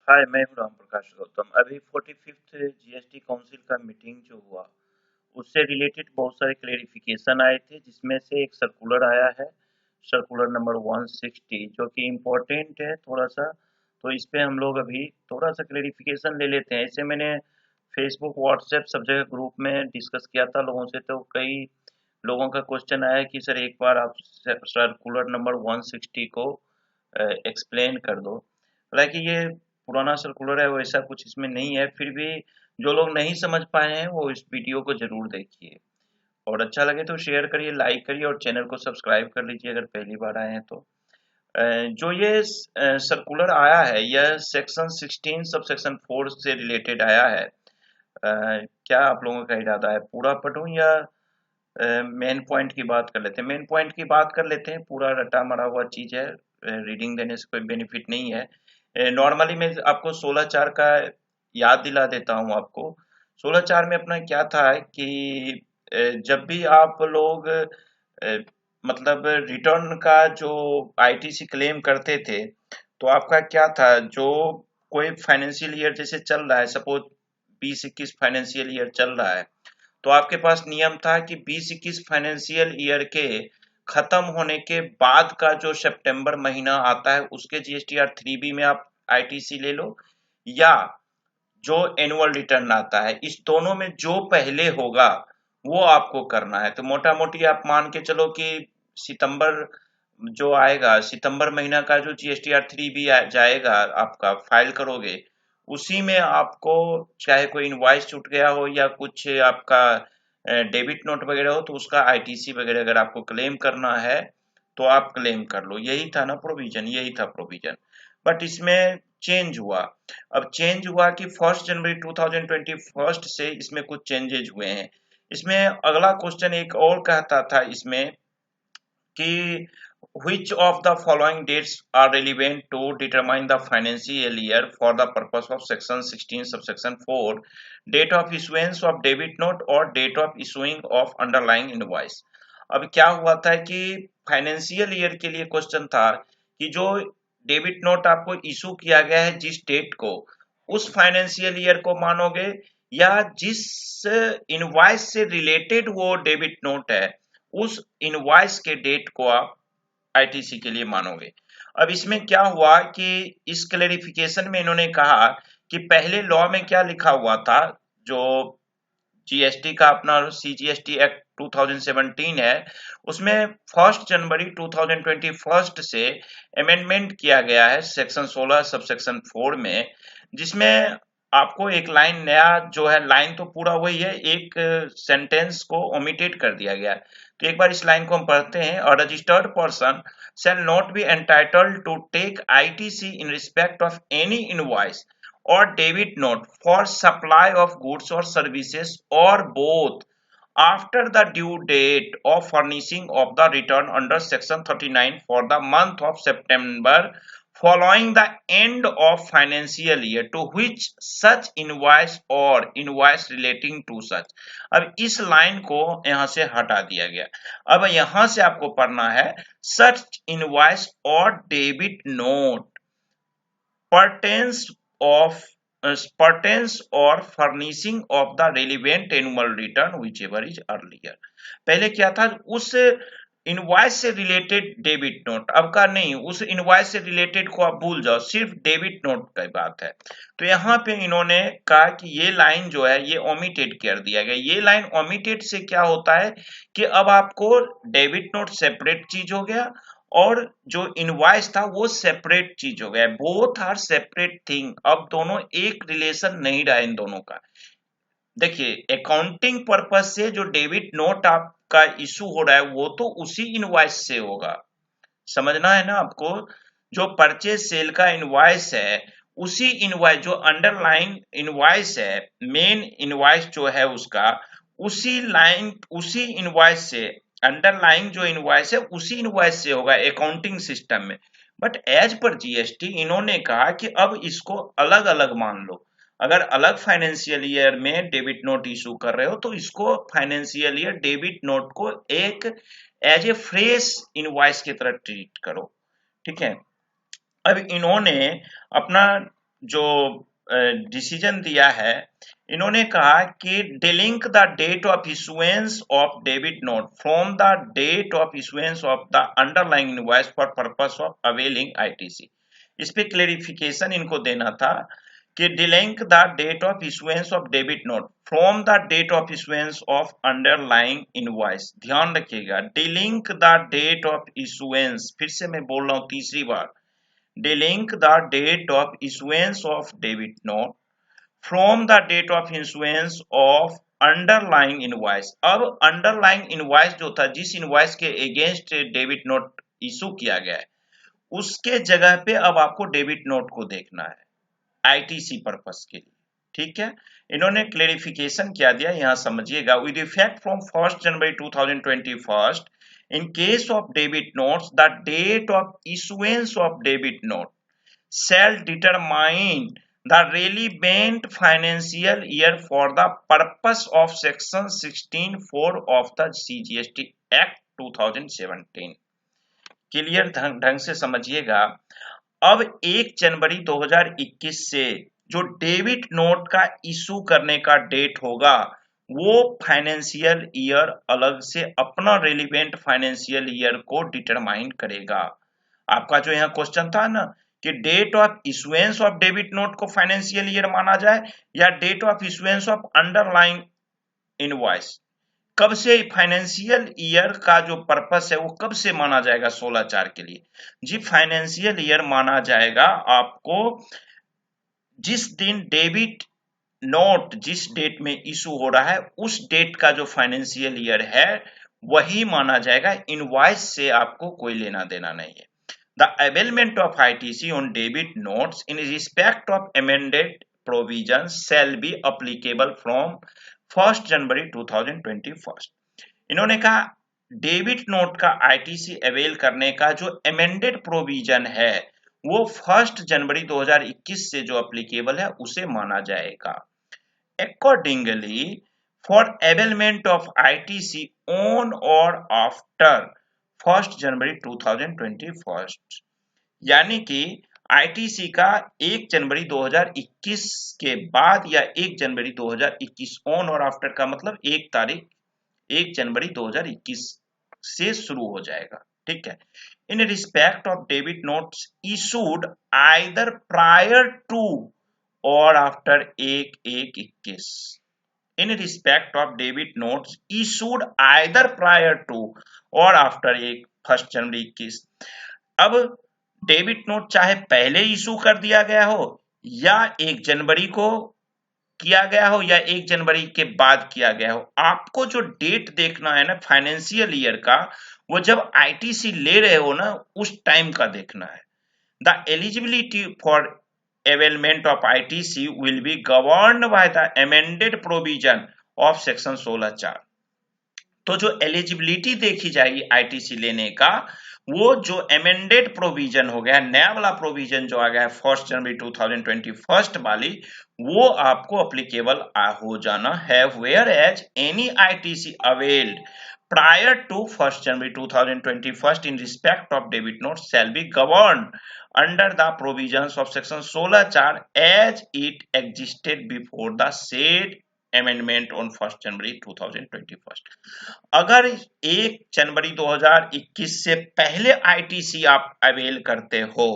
हाय, मैं हूँ राम प्रकाश गौतम। अभी 45th जीएसटी काउंसिल का मीटिंग जो हुआ, उससे रिलेटेड बहुत सारे क्लेरिफिकेशन आए थे, जिसमें से एक सर्कुलर आया है, सर्कुलर नंबर 160, जो कि इम्पोर्टेंट है थोड़ा सा। तो इस पे हम लोग अभी थोड़ा सा क्लेरिफिकेशन ले लेते हैं। इसे मैंने फेसबुक, व्हाट्सएप सब जगह ग्रुप में डिस्कस किया था लोगों से, तो कई लोगों का क्वेश्चन आया कि सर एक बार आप सर्कुलर नंबर 160 को एक्सप्लेन कर दो। हालांकि ये पुराना सर्कुलर है, वैसा कुछ इसमें नहीं है, फिर भी जो लोग नहीं समझ पाए हैं वो इस वीडियो को जरूर देखिए, और अच्छा लगे तो शेयर करिए, लाइक करिए और चैनल को सब्सक्राइब कर लीजिए अगर पहली बार आए हैं तो। जो ये सर्कुलर आया है, यह सेक्शन 16 सब सेक्शन 4 से रिलेटेड आया है। क्या आप लोगों का इरादा है, पूरा पढूं या मेन पॉइंट की बात कर लेते हैं? मेन पॉइंट की बात कर लेते हैं। पूरा रटा मरा हुआ चीज है, रीडिंग देने से कोई बेनिफिट नहीं है। नॉर्मली मैं आपको 16(4) का याद दिला देता हूँ आपको। 16(4) में अपना क्या था कि जब भी आप लोग मतलब रिटर्न का जो आईटीसी क्लेम करते थे, तो आपका क्या था, जो कोई फाइनेंशियल ईयर जैसे चल रहा है, सपोज 20-21 फाइनेंशियल ईयर चल रहा है, तो आपके पास नियम था कि 20-21 फाइनेंशियल ईयर के खत्म होने के बाद का जो सितंबर महीना आता है, उसके जीएसटीआर 3B में आप आईटीसी ले लो, या जो एनुअल रिटर्न आता है, इस दोनों में जो पहले होगा वो आपको करना है। तो मोटा मोटी आप मान के चलो कि सितंबर जो आएगा, सितंबर महीना का जो जीएसटीआर 3B जाएगा, आपका फाइल करोगे, उसी में आपको चाहे कोई इनवॉइस छूट गया हो या कुछ आपका डेबिट नोट वगैरह हो, तो उसका आईटीसी वगैरह अगर आपको क्लेम करना है तो आप क्लेम कर लो। यही था ना प्रोविजन, यही था प्रोविजन। बट इसमें चेंज हुआ। अब चेंज हुआ कि 1 जनवरी 2021 से इसमें कुछ चेंजेज हुए हैं। इसमें अगला क्वेश्चन एक और कहता था इसमें कि which of the following dates are relevant to determine the financial year for the purpose of section 16 subsection 4, date of issuance of debit note or date of issuing of underlying invoice। अब क्या हुआ था कि financial year के लिए question था कि जो डेबिट नोट आपको इशू किया गया है जिस डेट को, उस फाइनेंशियल ईयर को मानोगे, या जिस इनवॉइस से रिलेटेड वो डेबिट नोट है, उस इनवॉइस के डेट को आप आईटीसी के लिए मानोगे। अब इसमें क्या हुआ कि इस क्लेरिफिकेशन में इन्होंने कहा कि पहले लॉ में क्या लिखा हुआ था, जो जीएसटी का अपना सीजीएसटी एक्ट 2017 है, उसमें 1 जनवरी 2021 से अमेंडमेंट किया गया है सेक्शन 16 सब सेक्शन 4 में, जिसमें आपको एक लाइन नया जो है, लाइन तो पूरा वही है, एक सेंटेंस को ओमिटेड कर दिया गया है। तो एक बार इस लाइन को हम पढ़ते हैं। A registered person shall not be entitled to take ITC in respect of any invoice or debit note for supply of goods or services or both after the due date of furnishing of the return under section 39 for the month of September following the end of financial year to which such invoice or invoice relating to such। अब इस line को यहां से हटा दिया गया। अब यहां से आपको पढ़ना है such invoice or debit note pertains of pertains or furnishing of the relevant annual return whichever is earlier। पहले क्या था, उस इनवॉइस से रिलेटेड डेबिट नोट, अब का नहीं, उस इनवॉइस से रिलेटेड को आप भूल जाओ, सिर्फ डेबिट नोट की बात है। तो यहाँ पे इन्होंने कहा कि ये लाइन जो है ये ओमिटेड कर दिया गया। ये लाइन ओमिटेड से क्या होता है कि अब आपको डेबिट नोट सेपरेट चीज हो गया और जो इनवॉइस था वो सेपरेट चीज हो गया। बोथ आर सेपरेट थिंग, अब दोनों एक रिलेशन नहीं रहा इन दोनों का। देखिए, अकाउंटिंग पर्पज से जो डेबिट नोट आपका इशू हो रहा है वो तो उसी इनवॉइस से होगा, समझना है ना आपको। जो परचेज सेल का इनवॉइस है, उसी इनवॉइस जो अंडरलाइन इनवॉइस है, मेन इनवॉइस जो है उसका, उसी लाइन उसी इनवॉइस से, अंडरलाइन जो इनवॉइस है उसी इनवॉइस से होगा अकाउंटिंग सिस्टम में। बट एज पर जीएसटी इन्होंने कहा कि अब इसको अलग अलग मान लो। अगर अलग फाइनेंशियल ईयर में डेबिट नोट इशू कर रहे हो तो इसको फाइनेंशियल ईयर डेबिट नोट को एक एज ए फ्रेश इनवॉइस की तरह ट्रीट करो, ठीक है। अब इन्होंने अपना जो डिसीजन दिया है, इन्होंने कहा कि delink the date of issuance of debit note from the date of issuance of the underlying invoice for purpose of availing ITC. इस पे क्लेरिफिकेशन इनको देना था कि delink the date of issuance of debit note from the date of issuance of underlying invoice. ध्यान रखिएगा, delink the date of issuance, फिर से मैं बोल रहा हूं तीसरी बार, delink the date of issuance of debit note from the date of issuance of underlying invoice। अब underlying invoice जो था, जिस invoice के अगेंस्ट डेबिट नोट इशू किया गया है, उसके जगह पे अब आपको डेबिट नोट को देखना है आईटीसी पर्पस के लिए। ठीक है, इन्होंने क्लेरिफिकेशन क्या दिया यहां समझिएगा। With effect from 1 January 2021, in case of debit notes, the date of issuance of debit note shall determine the relevant financial year for the purpose of section 16(4) of the CGST Act 2017। Clear ढंग से समझिएगा। अब 1 जनवरी 2021 से जो debit note का issue करने का date होगा, वो फाइनेंशियल ईयर अलग से अपना रेलिवेंट फाइनेंशियल ईयर को डिटरमाइन करेगा। आपका जो यहाँ क्वेश्चन था ना कि date of issuance of debit note को फाइनेंशियल ईयर माना जाए या date of issuance of underlying invoice, कब से फाइनेंशियल ईयर का जो पर्पस है वो कब से माना जाएगा 16/4 के लिए। जी फाइनेंशियल ईयर माना जाएगा आपको जिस दिन डेबिट नोट जिस डेट में इशू हो रहा है उस डेट का जो फाइनेंशियल ईयर है वही माना जाएगा। इनवॉइस से आपको कोई लेना देना नहीं है। The availment of ITC on debit notes in respect of amended provision shall be applicable from 1 जनवरी 2021। इन्होंने कहा डेबिट नोट का आईटीसी अवेल करने का जो अमेंडेड प्रोविजन है वो 1 जनवरी 2021 से जो अप्लीकेबल है उसे माना जाएगा। Accordingly, for availment of ITC on or after 1 जनवरी 2021, यानी कि आईटीसी का 1 जनवरी 2021 के बाद या 1 जनवरी 2021, ऑन और आफ्टर का मतलब 1 जनवरी 2021 से शुरू हो जाएगा। ठीक है, in respect of debit notes issued either prior to or after 1/1/21। In respect of debit notes issued either prior to or after 1 January 21। अब डेबिट नोट चाहे पहले इशू कर दिया गया हो या 1 जनवरी को किया गया हो या 1 जनवरी के बाद किया गया हो, आपको जो डेट देखना है ना फाइनेंशियल ईयर का, वो जब आईटीसी ले रहे हो ना उस टाइम का देखना है। The eligibility for availment of ITC will be governed by the amended provision of section 16(4)। तो जो एलिजिबिलिटी देखी जाएगी आईटीसी लेने का, वो जो अमेंडेड प्रोविजन हो गया, नया वाला प्रोविजन जो आ गया है 1 जनवरी 2021 वाली, वो आपको अप्लीकेबल हो जाना है। Whereas any ITC availed prior to 1 January 2021 in respect of debit notes shall be governed under the provisions of section 16(4) as it existed before the said amendment on 1 January 2021। अगर 1 जनवरी 2021 से पहले ITC आप avail करते हो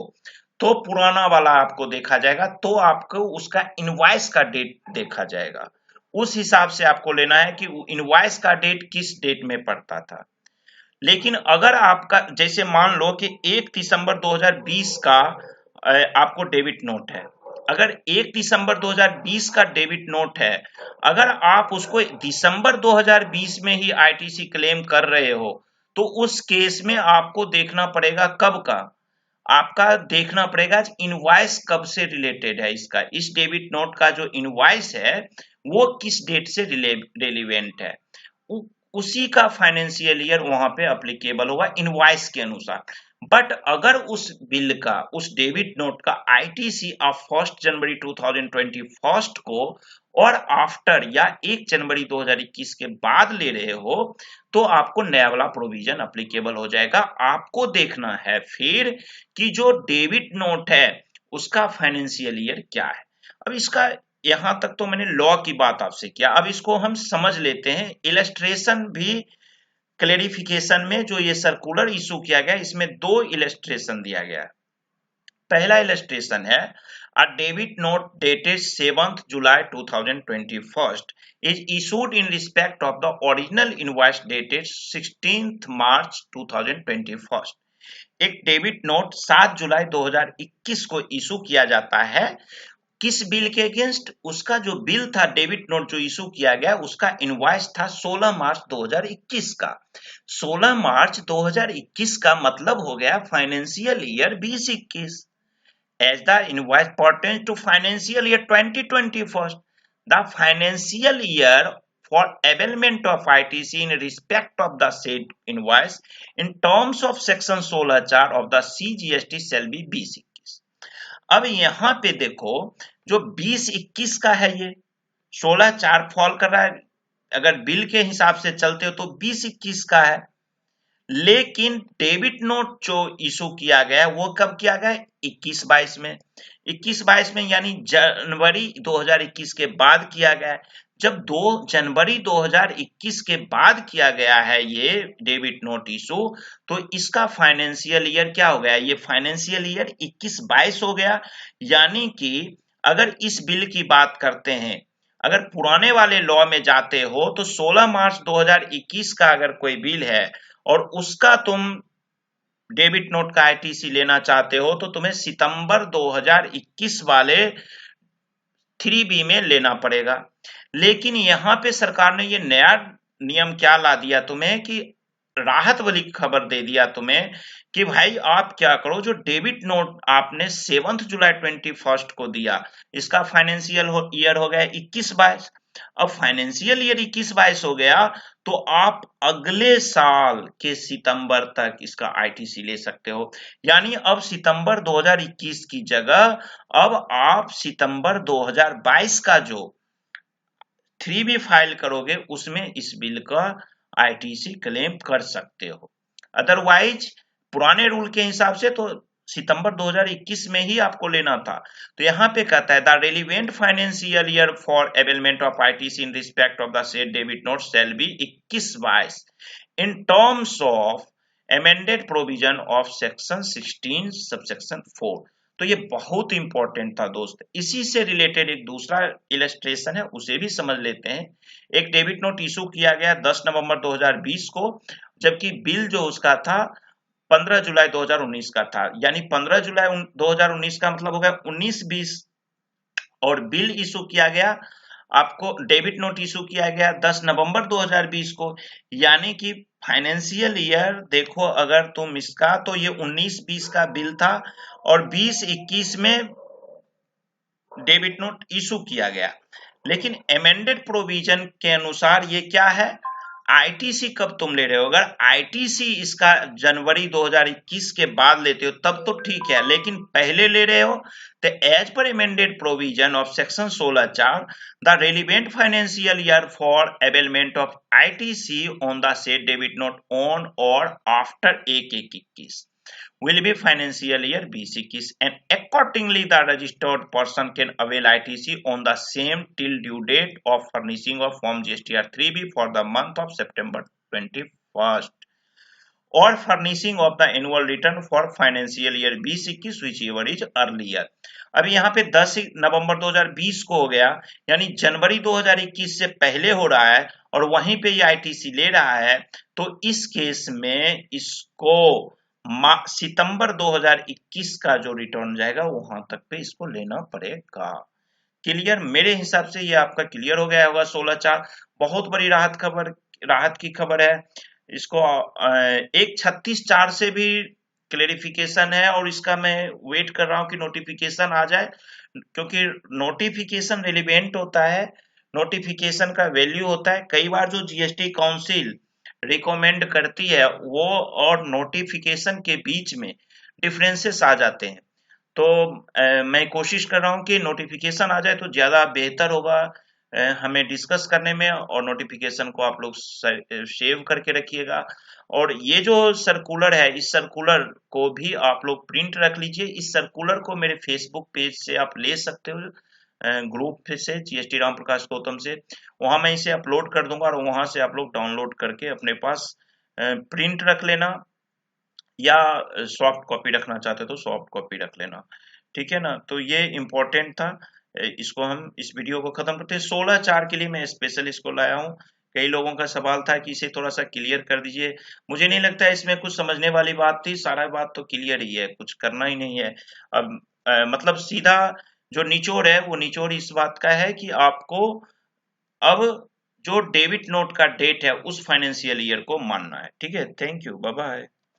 तो पुराना वाला आपको देखा जाएगा, तो आपको उसका इनवॉइस का डेट देखा जाएगा। उस हिसाब से आपको लेना है कि इनवॉइस का डेट किस डेट में पड़ता था। लेकिन अगर आपका जैसे मान लो कि 1 दिसंबर 2020 का आपको डेबिट नोट है, अगर 1 दिसंबर 2020 का डेबिट नोट है, अगर आप उसको दिसंबर 2020 में ही आईटीसी क्लेम कर रहे हो तो उस केस में आपको देखना पड़ेगा कब का, आपका देखना पड़ेगा इनवॉइस कब से रिलेटेड है। इसका इस डेबिट नोट का जो इनवॉइस है वो किस डेट से रिलेवेंट है, उसी का फाइनेंशियल ईयर वहां पे अप्लीकेबल होगा इनवॉइस के अनुसार। बट अगर उस बिल का उस डेबिट नोट का आईटीसी आप 1 जनवरी 2021 को और आफ्टर या 1 जनवरी 2021 के बाद ले रहे हो तो आपको नया वाला प्रोविजन अप्लीकेबल हो जाएगा। आपको देखना है फिर कि जो डेबिट नोट है उसका फाइनेंशियल ईयर क्या है। अब इसका यहां तक तो मैंने लॉ की बात आपसे किया, अब इसको हम समझ लेते हैं। इलस्ट्रेशन भी क्लेरिफिकेशन में जो ये सर्कुलर इशू किया गया, इसमें दो इलस्ट्रेशन दिया गया है। पहला इलस्ट्रेशन है a debit note dated 7th July 2021 is issued in respect of the original invoice dated 16th March 2021। एक डेबिट नोट 7 जुलाई 2021 को इशू किया जाता है। किस बिल के अगेंस्ट? उसका जो बिल था, डेबिट नोट जो इशू किया गया, उसका इनवॉइस था 16 मार्च 2021 का। 16 मार्च 2021 का मतलब हो गया financial year 2021। as the invoice pertains to financial year 2021, the financial year for availment of ITC in respect of the said invoice in terms of section 16(4) of the CGST shall be 2021। अब यहां पे देखो, जो 2021 का है, ये 16(4) fall कर रहा है। अगर बिल के हिसाब से चलते हो तो 2021 का है, लेकिन डेबिट नोट जो इशू किया गया वो कब किया गया? 21-22 में। 21-22 में यानी जनवरी 2021 के बाद किया गया। जब 2 जनवरी 2021 के बाद किया गया है ये डेबिट नोट इशू, तो इसका फाइनेंशियल ईयर क्या हो गया? ये फाइनेंशियल ईयर 21-22 हो गया। यानी कि अगर इस बिल की बात करते हैं, अगर पुराने वाले लॉ में जाते हो तो 16 मार्च 2021 का अगर कोई बिल है और उसका तुम डेबिट नोट का आईटीसी लेना चाहते हो, तो तुम्हें सितंबर 2021 वाले 3B में लेना पड़ेगा। लेकिन यहां पे सरकार ने ये नया नियम क्या ला दिया तुम्हें, कि राहत वाली खबर दे दिया तुम्हें कि भाई आप क्या करो, जो डेबिट नोट आपने 7 जुलाई 2021 को दिया, इसका फाइनेंशियल ईयर हो गया 21-22। अब फाइनेंशियल ईयर 21-22 हो गया, तो आप अगले साल के सितंबर तक इसका आईटीसी ले सकते हो। यानी अब सितंबर 2021 की जगह अब आप सितंबर 2022 का जो 3B फाइल करोगे, उसमें इस बिल का आईटीसी क्लेम कर सकते हो। अदरवाइज पुराने रूल के हिसाब से तो सितंबर 2021 में ही आपको लेना था। तो यहां पे कहता है the relevant financial year for availment of ITC in respect of the said debit note shall be 21-22 in terms of amended provision of section 16 subsection 4। तो ये बहुत इंपॉर्टेंट था दोस्त। इसी से रिलेटेड एक दूसरा इलस्ट्रेशन है, उसे भी समझ लेते हैं। एक डेबिट नोट इशू किया गया 10 नवंबर 2020 को, जबकि बिल जो उसका था 15 जुलाई 2019 का था। यानी 15 जुलाई 2019 का मतलब हो गया 19-20, और बिल इशू किया गया, आपको डेबिट नोट इशू किया गया 10 नवंबर 2020 को। यानी कि फाइनेंशियल ईयर देखो अगर तुम इसका, तो ये 19-20 का बिल था और 20-21 में डेबिट नोट इशू किया गया। लेकिन अमेंडेड प्रोविजन के अनुसार ये क्या है, आईटीसी कब तुम ले रहे हो? अगर आईटीसी इसका जनवरी 2021 के बाद लेते हो तब तो ठीक है, लेकिन पहले ले रहे हो तो as per amended provision of section 16(4) the relevant financial year for availment of ITC on the said debit note on or after 1/1/21 will be financial year 2021 and accordingly the registered person can avail ITC on the same till due date of furnishing of form GSTR 3B for the month of September 21st or furnishing of the annual return for financial year 2021 whichever is earlier। अभी यहाँ पे 10 नवंबर 2020 को हो गया, यानी जनवरी 2021 से पहले हो रहा है और वहीं पे ये आईटीसी ले रहा है। तो इस केस में इसको सितंबर 2021 का जो रिटर्न जाएगा वहां तक पे इसको लेना पड़ेगा। क्लियर? मेरे हिसाब से ये आपका क्लियर हो गया होगा। 16(4) बहुत बड़ी राहत की खबर है। इसको 136(4) से भी क्लेरिफिकेशन है और इसका मैं वेट कर रहा हूं कि नोटिफिकेशन आ जाए, क्योंकि नोटिफिकेशन रिलेवेंट होता है, नोटिफिकेशन का वैल्यू होता है। कई बार जो जीएसटी काउंसिल रिकमेंड करती है वो और नोटिफिकेशन के बीच में डिफरेंसेस आ जाते हैं। तो मैं कोशिश कर रहा हूं कि नोटिफिकेशन आ जाए तो ज्यादा बेहतर होगा, हमें डिस्कस करने में, और नोटिफिकेशन को आप लोग सेव करके रखिएगा। और ये जो सर्कुलर है, इस सर्कुलर को भी आप लोग प्रिंट रख लीजिए। इस सर्कुलर को मेरे फेसबुक पेज से आप ले सकते हो, ग्रुप से, जीएसटी राम प्रकाश गौतम से। वहां मैं इसे अपलोड कर दूंगा, और वहां से आप लोग डाउनलोड करके अपने पास प्रिंट रख लेना, या सॉफ्ट कॉपी रखना चाहते तो सॉफ्ट कॉपी रख लेना। ठीक है ना, तो ये इम्पोर्टेंट था। इसको हम इस वीडियो को खत्म करते हैं। 16/4 के लिए मैं स्पेशल इसको लाया हूँ। कई लोगों का सवाल था कि इसे थोड़ा सा क्लियर कर दीजिए। मुझे नहीं लगता इसमें कुछ समझने वाली बात थी, सारा बात तो क्लियर ही है, कुछ करना ही नहीं है। अब मतलब सीधा जो निचोड़ है, वो निचोड़ इस बात का है कि आपको अब जो डेबिट नोट का डेट है उस फाइनेंशियल ईयर को मानना है। ठीक है, थैंक यू, बाय बाय।